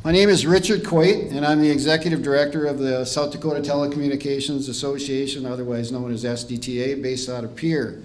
My name is Richard Coit, and I'm the Executive Director of the South Dakota Telecommunications Association, otherwise known as SDTA, based out of Pierre.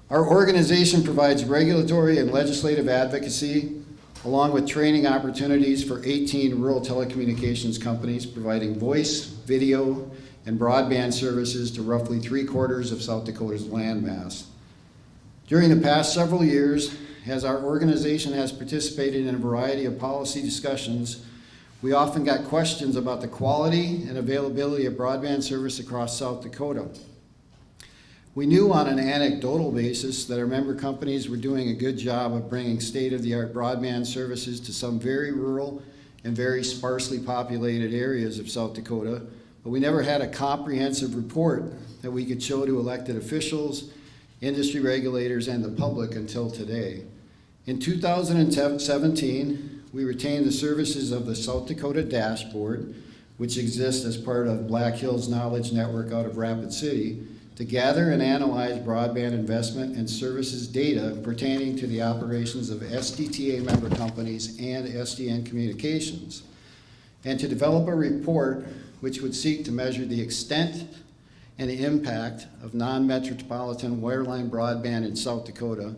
Our organization provides regulatory and legislative advocacy, along with training opportunities for 18 rural telecommunications companies, providing voice, video, and broadband services to roughly 3/4 of South Dakota's landmass. During the past several years, as our organization has participated in a variety of policy discussions, we often got questions about the quality and availability of broadband service across South Dakota. We knew on an anecdotal basis that our member companies were doing a good job of bringing state-of-the-art broadband services to some very rural and very sparsely populated areas of South Dakota, but we never had a comprehensive report that we could show to elected officials, industry regulators, and the public until today. In 2017, we retained the services of the South Dakota Dashboard, which exists as part of Black Hills Knowledge Network out of Rapid City, to gather and analyze broadband investment and services data pertaining to the operations of SDTA member companies and SDN Communications, and to develop a report which would seek to measure the extent and the impact of non-metropolitan wireline broadband in South Dakota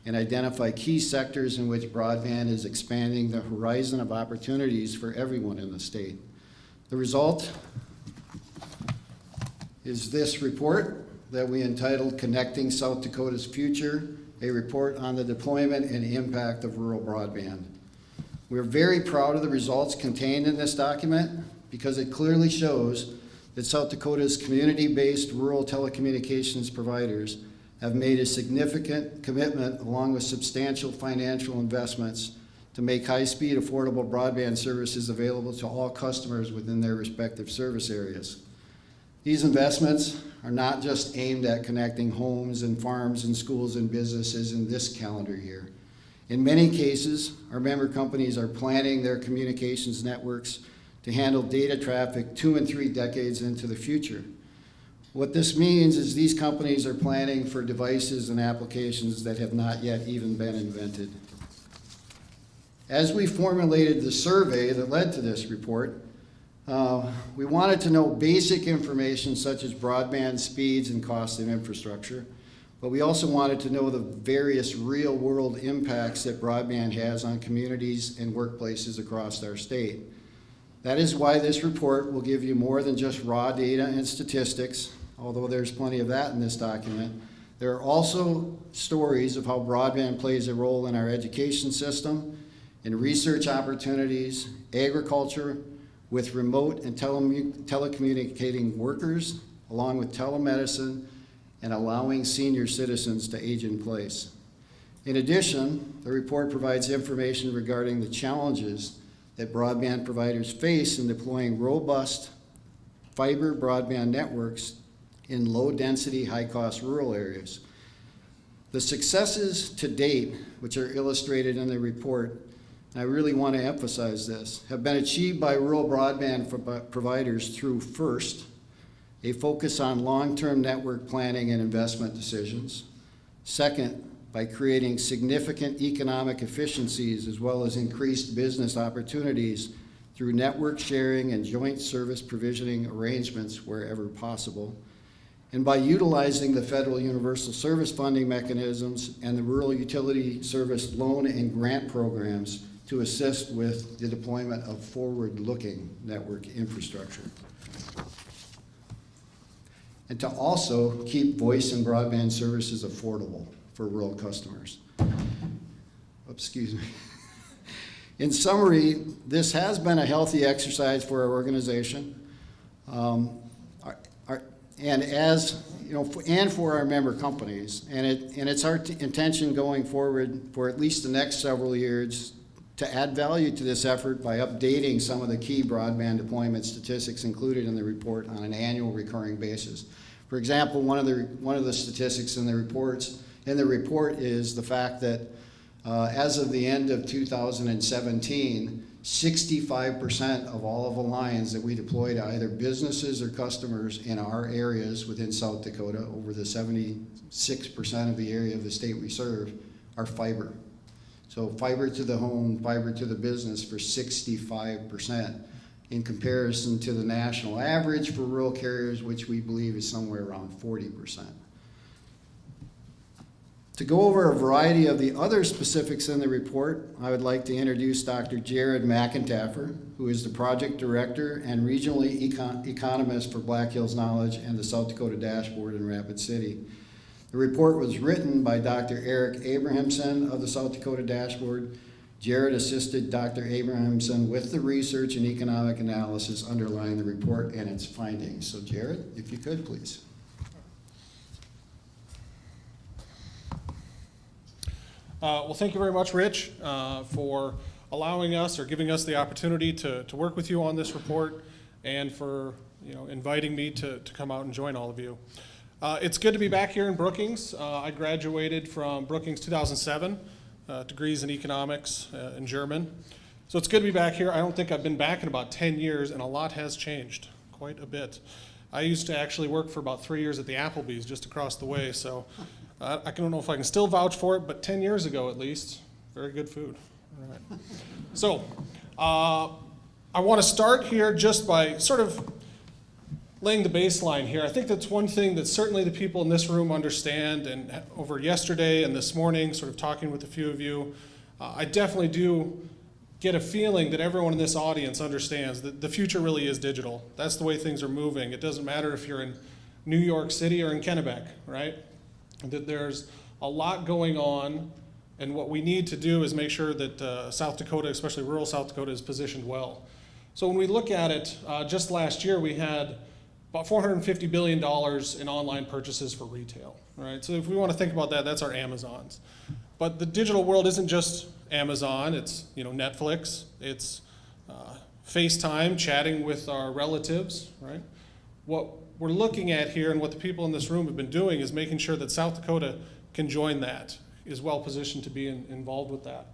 and identify key sectors in which broadband is expanding the horizon of opportunities for everyone in the state. The result is this report that we entitled Connecting South Dakota's Future, a report on the deployment and impact of rural broadband. We're very proud of the results contained in this document because it clearly shows that South Dakota's community-based rural telecommunications providers have made a significant commitment along with substantial financial investments to make high-speed, affordable broadband services available to all customers within their respective service areas. These investments are not just aimed at connecting homes and farms and schools and businesses in this calendar year. In many cases, our member companies are planning their communications networks to handle data traffic 2 and 3 decades into the future. What this means is these companies are planning for devices and applications that have not yet even been invented. As we formulated the survey that led to this report, we wanted to know basic information such as broadband speeds and cost of infrastructure, but we also wanted to know the various real-world impacts that broadband has on communities and workplaces across our state. That is why this report will give you more than just raw data and statistics, although there's plenty of that in this document. There are also stories of how broadband plays a role in our education system, in research opportunities, agriculture, with remote and telecommunicating workers, along with telemedicine, and allowing senior citizens to age in place. In addition, the report provides information regarding the challenges that broadband providers face in deploying robust fiber broadband networks in low-density, high-cost rural areas. The successes to date, which are illustrated in the report, and I really want to emphasize this, have been achieved by rural broadband providers through, first, a focus on long-term network planning and investment decisions. Second, by creating significant economic efficiencies as well as increased business opportunities through network sharing and joint service provisioning arrangements wherever possible, and by utilizing the federal universal service funding mechanisms and the rural utility service loan and grant programs to assist with the deployment of forward-looking network infrastructure. And to also keep voice and broadband services affordable for rural customers. Excuse me. In summary, this has been a healthy exercise for our organization, and as you know, and for our member companies. And it's our intention going forward for at least the next several years to add value to this effort by updating some of the key broadband deployment statistics included in the report on an annual recurring basis. For example, one of the statistics in the report is the fact that as of the end of 2017, 65% of all of the lines that we deploy to either businesses or customers in our areas within South Dakota, over the 76% of the area of the state we serve, are fiber. So fiber to the home, fiber to the business for 65%, in comparison to the national average for rural carriers, which we believe is somewhere around 40%. To go over a variety of the other specifics in the report, I would like to introduce Dr. Jared McEntaffer, who is the project director and regional economist for Black Hills Knowledge and the South Dakota Dashboard in Rapid City. The report was written by Dr. Eric Abrahamson of the South Dakota Dashboard. Jared assisted Dr. Abrahamson with the research and economic analysis underlying the report and its findings. So Jared, if you could, please. Well, thank you very much, Rich, for allowing us or giving us the opportunity to work with you on this report, and for inviting me to come out and join all of you. It's good to be back here in Brookings. I graduated from Brookings 2007, degrees in economics and German. So it's good to be back here. I don't think I've been back in about 10 years, and a lot has changed, quite a bit. I used to actually work for about 3 years at the Applebee's just across the way, so I don't know if I can still vouch for it, but 10 years ago at least, very good food. All right. So I want to start here just by sort of laying the baseline here. I think that's one thing that certainly the people in this room understand, and over yesterday and this morning, sort of talking with a few of you, I definitely do get a feeling that everyone in this audience understands that the future really is digital. That's the way things are moving. It doesn't matter if you're in New York City or in Kennebec, right? That there's a lot going on, and what we need to do is make sure that South Dakota, especially rural South Dakota, is positioned well. So when we look at it, just last year we had about $450 billion in online purchases for retail, right? So if we want to think about that, that's our Amazons. But the digital world isn't just Amazon, it's Netflix, it's FaceTime, chatting with our relatives, right? What we're looking at here, and what the people in this room have been doing, is making sure that South Dakota can join that, is well positioned to be involved with that.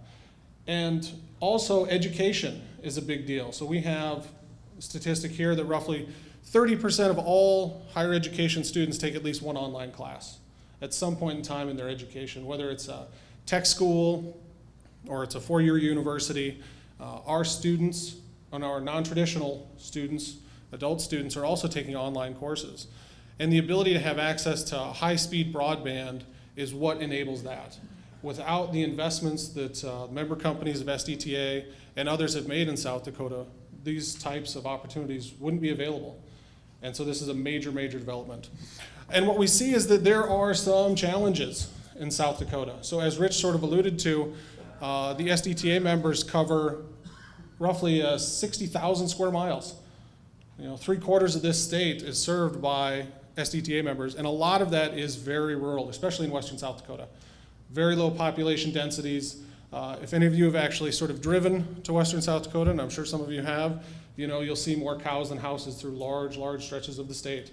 And also education is a big deal. So we have a statistic here that roughly 30% of all higher education students take at least one online class at some point in time in their education, whether it's a tech school or it's a four-year university. Our students and our non-traditional students, adult students, are also taking online courses. And the ability to have access to high-speed broadband is what enables that. Without the investments that member companies of SDTA and others have made in South Dakota, these types of opportunities wouldn't be available. And so this is a major, major development. And what we see is that there are some challenges in South Dakota. So as Rich sort of alluded to, the SDTA members cover roughly 60,000 square miles. 3/4 of this state is served by SDTA members, and a lot of that is very rural, especially in western South Dakota. Very low population densities. If any of you have actually sort of driven to western South Dakota, and I'm sure some of you have, you'll see more cows than houses through large, large stretches of the state.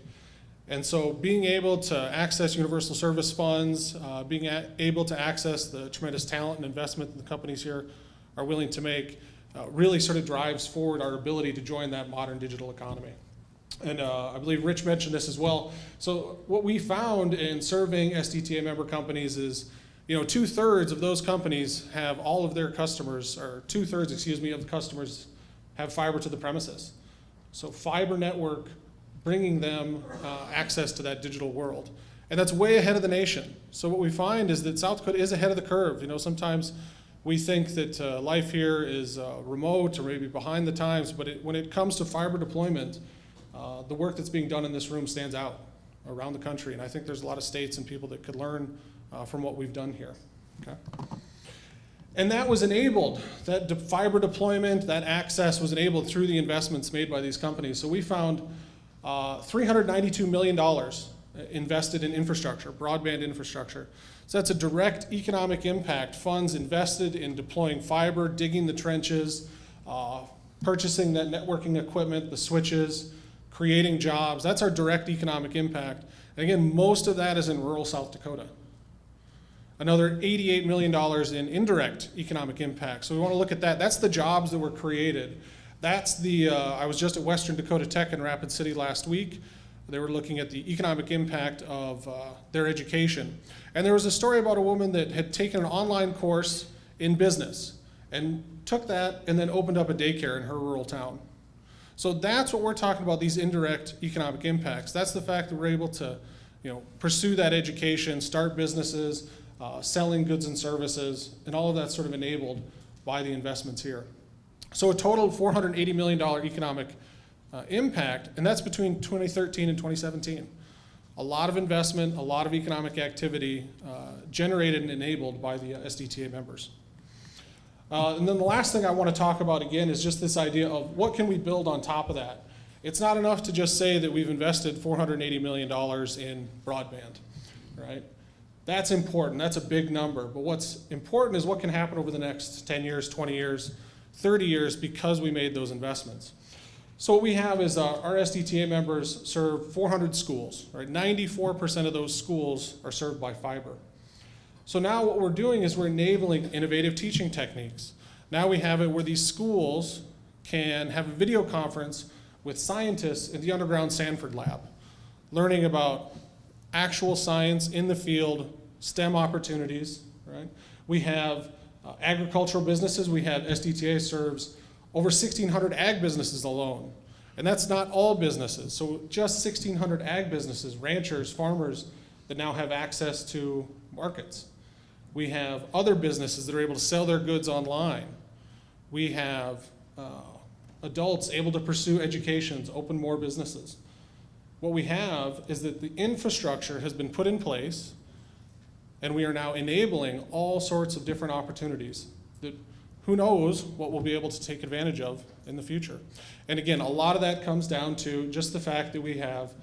And so being able to access universal service funds, being able to access the tremendous talent and investment that the companies here are willing to make, really sort of drives forward our ability to join that modern digital economy. And I believe Rich mentioned this as well. So what we found in surveying SDTA member companies is, 2/3 of those companies have all of their customers, or 2/3, of the customers have fiber to the premises. So fiber network bringing them access to that digital world. And that's way ahead of the nation. So what we find is that South Dakota is ahead of the curve. Sometimes we think that life here is remote or maybe behind the times, but when it comes to fiber deployment, the work that's being done in this room stands out around the country. And I think there's a lot of states and people that could learn from what we've done here. Okay? And that was enabled, that fiber deployment, that access was enabled through the investments made by these companies. So we found $392 million invested in infrastructure, broadband infrastructure. So that's a direct economic impact, funds invested in deploying fiber, digging the trenches, purchasing that networking equipment, the switches, creating jobs. That's our direct economic impact. And again, most of that is in rural South Dakota. Another $88 million in indirect economic impact. So we want to look at that. That's the jobs that were created. That's the, I was just at Western Dakota Tech in Rapid City last week. They were looking at the economic impact of their education. And there was a story about a woman that had taken an online course in business and took that and then opened up a daycare in her rural town. So that's what we're talking about, these indirect economic impacts. That's the fact that we're able to, pursue that education, start businesses, selling goods and services, and all of that's sort of enabled by the investments here. So a total of $480 million economic impact, and that's between 2013 and 2017. A lot of investment, a lot of economic activity generated and enabled by the SDTA members. And then the last thing I want to talk about again is just this idea of what can we build on top of that. It's not enough to just say that we've invested $480 million in broadband, right? That's important, that's a big number, but what's important is what can happen over the next 10 years, 20 years, 30 years because we made those investments. So what we have is our SDTA members serve 400 schools, right? 94% of those schools are served by fiber. So now what we're doing is we're enabling innovative teaching techniques. Now we have it where these schools can have a video conference with scientists in the underground Sanford lab, learning about actual science in the field, STEM opportunities, right? We have agricultural businesses. We have SDTA serves over 1,600 ag businesses alone. And that's not all businesses. So just 1,600 ag businesses, ranchers, farmers that now have access to markets. We have other businesses that are able to sell their goods online. We have adults able to pursue educations, open more businesses. What we have is that the infrastructure has been put in place, and we are now enabling all sorts of different opportunities that who knows what we'll be able to take advantage of in the future. And again, a lot of that comes down to just the fact that we have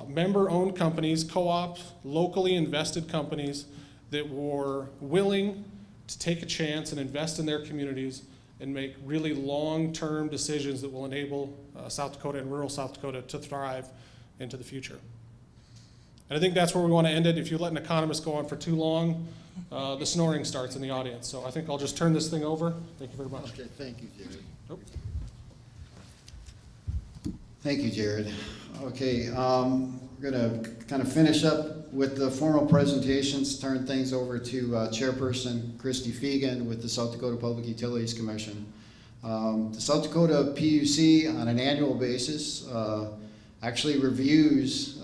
member-owned companies, co-ops, locally invested companies that were willing to take a chance and invest in their communities and make really long-term decisions that will enable South Dakota and rural South Dakota to thrive into the future. And I think that's where we want to end it. If you let an economist go on for too long, the snoring starts in the audience. So I think I'll just turn this thing over. Thank you very much. Okay, thank you, Jared. Nope. Thank you, Jared. Okay, we're going to kind of finish up with the formal presentations, turn things over to Chairperson Kristie Fiegen with the South Dakota Public Utilities Commission. The South Dakota PUC on an annual basis actually reviews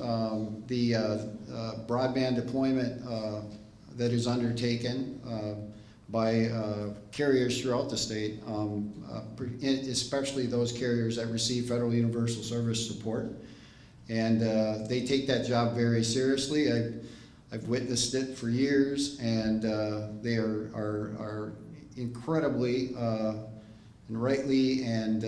the broadband deployment that is undertaken by carriers throughout the state, especially those carriers that receive federal universal service support. And they take that job very seriously. I've witnessed it for years, and they are incredibly and rightly and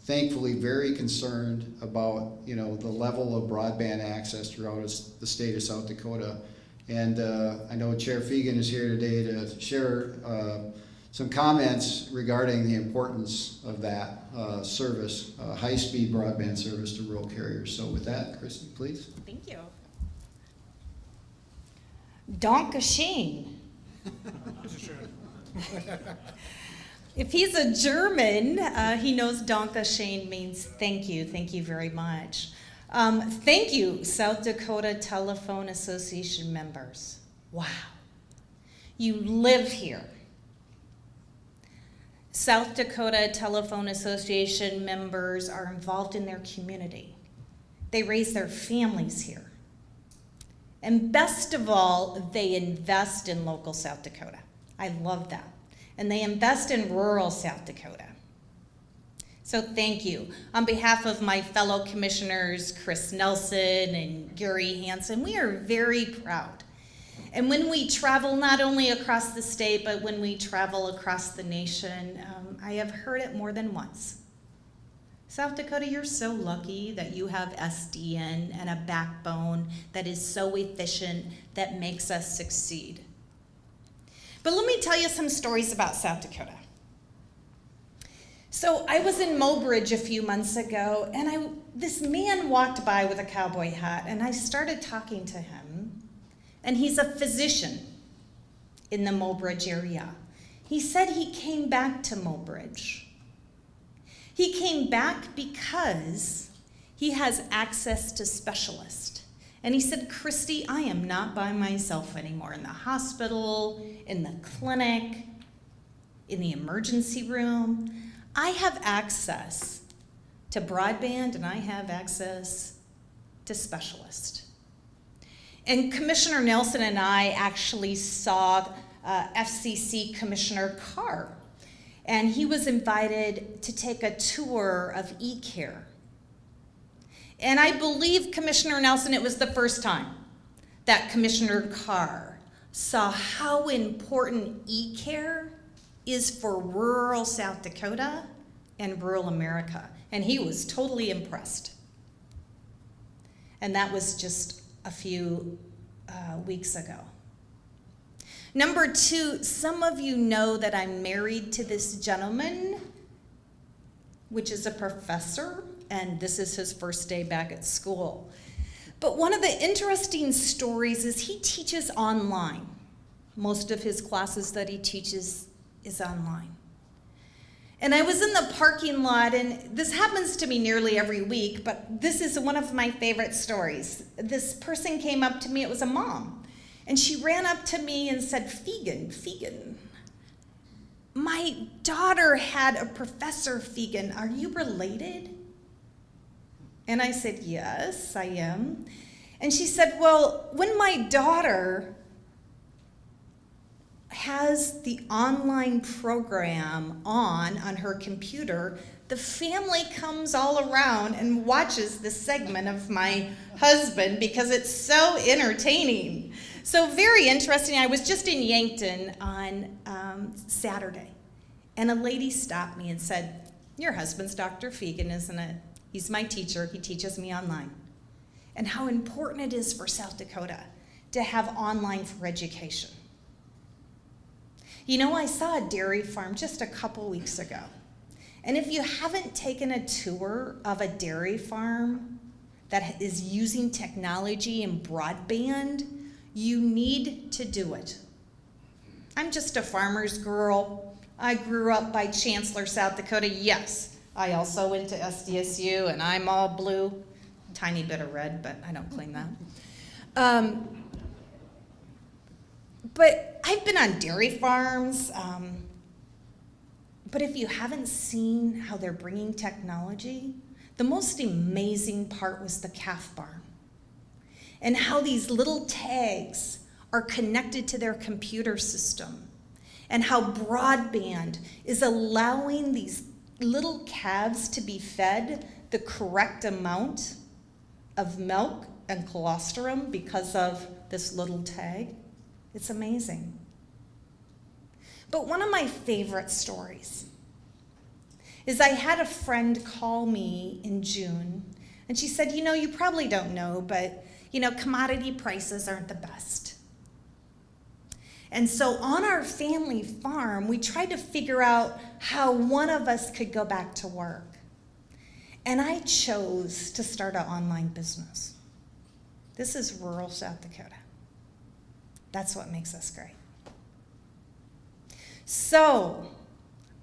thankfully very concerned about the level of broadband access throughout the state of South Dakota. And I know Chair Fiegen is here today to share some comments regarding the importance of that service, high-speed broadband service to rural carriers. So with that, Kristie, please. Thank you. Dankeschön. If he's a German, he knows Dankeschön means thank you very much. Thank you, South Dakota Telephone Association members. Wow, you live here. South Dakota Telephone Association members are involved in their community. They raise their families here. And best of all, they invest in local South Dakota. I love that. And they invest in rural South Dakota. So thank you. On behalf of my fellow commissioners, Chris Nelson and Gary Hansen, we are very proud. And when we travel not only across the state, but when we travel across the nation, I have heard it more than once. South Dakota, you're so lucky that you have SDN and a backbone that is so efficient that makes us succeed. But let me tell you some stories about South Dakota. So I was in Mobridge a few months ago, and this man walked by with a cowboy hat, and I started talking to him, and he's a physician in the Mobridge area. He said he came back to Mobridge. He came back because he has access to specialists. And he said, Kristie, I am not by myself anymore in the hospital, in the clinic. in the emergency room. I have access to broadband and I have access to specialists. And Commissioner Nelson and I actually saw FCC Commissioner Carr, and he was invited to take a tour of eCare. And I believe, Commissioner Nelson, it was the first time that Commissioner Carr saw how important eCare is for rural South Dakota and rural America. And he was totally impressed. And that was just a few weeks ago. Number two, some of you know that I'm married to this gentleman, which is a professor, and this is his first day back at school. But one of the interesting stories is he teaches online. Most of his classes that he teaches is online. And I was in the parking lot, and this happens to me nearly every week, but this is one of my favorite stories. This person came up to me, it was a mom, and she ran up to me and said, Fiegen, my daughter had a Professor Fiegen. Are you related? And I said, yes, I am. And she said, well, when my daughter has the online program on her computer, the family comes all around and watches this segment of my husband because it's so entertaining. So very interesting. I was just in Yankton on Saturday, and a lady stopped me and said, your husband's Dr. Fiegen, isn't it? He's my teacher. He teaches me online. And how important it is for South Dakota to have online for education. You know, I saw a dairy farm just a couple weeks ago. And if you haven't taken a tour of a dairy farm that is using technology and broadband, you need to do it. I'm just a farmer's girl. I grew up by Chancellor, South Dakota. Yes, I also went to SDSU, and I'm all blue. Tiny bit of red, but I don't claim that. But I've been on dairy farms, but if you haven't seen how they're bringing technology, the most amazing part was the calf barn and how these little tags are connected to their computer system and how broadband is allowing these little calves to be fed the correct amount of milk and colostrum because of this little tag. It's amazing. But one of my favorite stories is I had a friend call me in June, and she said, you probably don't know, but, commodity prices aren't the best. And so on our family farm, we tried to figure out how one of us could go back to work. And I chose to start an online business. This is rural South Dakota. That's what makes us great. So,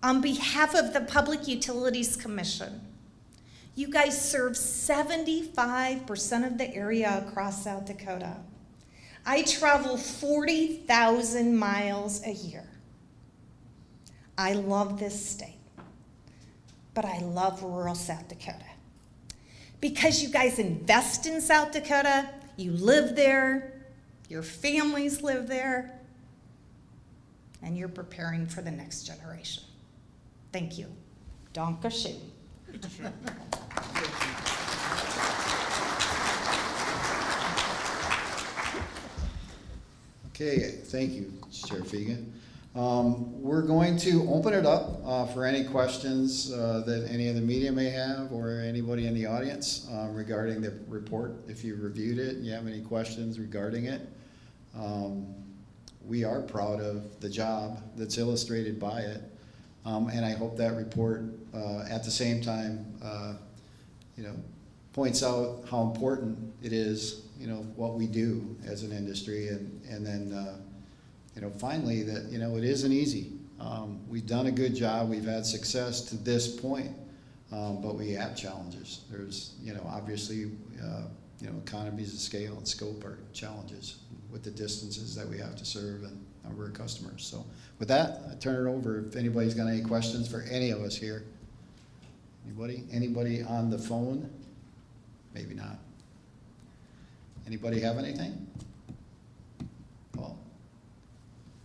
on behalf of the Public Utilities Commission, you guys serve 75% of the area across South Dakota. I travel 40,000 miles a year. I love this state, but I love rural South Dakota. Because you guys invest in South Dakota, you live there, your families live there, and you're preparing for the next generation. Thank you. Danke schön. Okay, thank you, Chair Fiegen. We're going to open it up for any questions that any of the media may have or anybody in the audience regarding the report. If you reviewed it and you have any questions regarding it, we are proud of the job that's illustrated by it. And I hope that report at the same time points out how important it is, what we do as an industry, and then finally that, it isn't easy. We've done a good job. We've had success to this point, but we have challenges. There's, obviously, economies of scale and scope are challenges with the distances that we have to serve number of customers. So with that, I turn it over if anybody's got any questions for any of us here. Anybody? Anybody on the phone? Maybe not. Anybody have anything? Paul?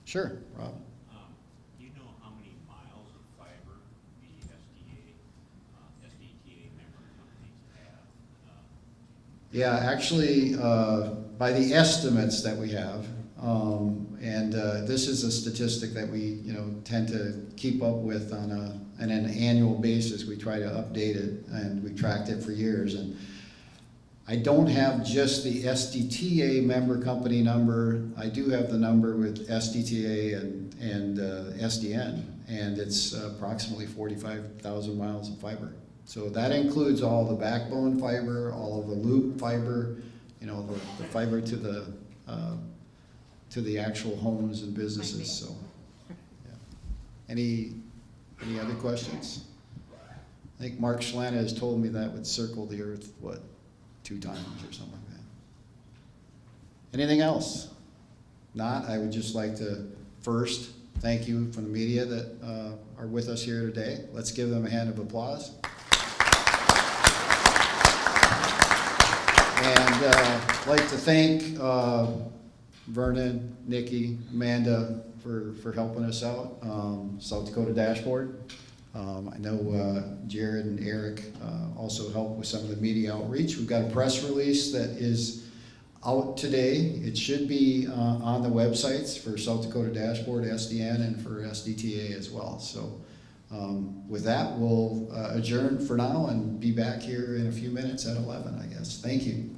Sure, Rob. Do you know how many miles of fiber the SDTA member companies have? Yeah, actually, by the estimates that we have, and this is a statistic that we, tend to keep up with on an annual basis. We try to update it, and we tracked it for years. And I don't have just the SDTA member company number. I do have the number with SDTA and SDN, and it's approximately 45,000 miles of fiber. So that includes all the backbone fiber, all of the loop fiber, the fiber to the actual homes and businesses. So, yeah. Any other questions? I think Mark Schlana has told me that would circle the earth, 2 times or something like that. Anything else? Not, I would just like to first thank you from the media that are with us here today. Let's give them a hand of applause. And I'd like to thank Vernon, Nikki, Amanda for helping us out, South Dakota Dashboard. I know Jared and Eric also helped with some of the media outreach. We've got a press release that is out today. It should be on the websites for South Dakota Dashboard, SDN, and for SDTA as well. So with that, we'll adjourn for now and be back here in a few minutes at 11, I guess. Thank you.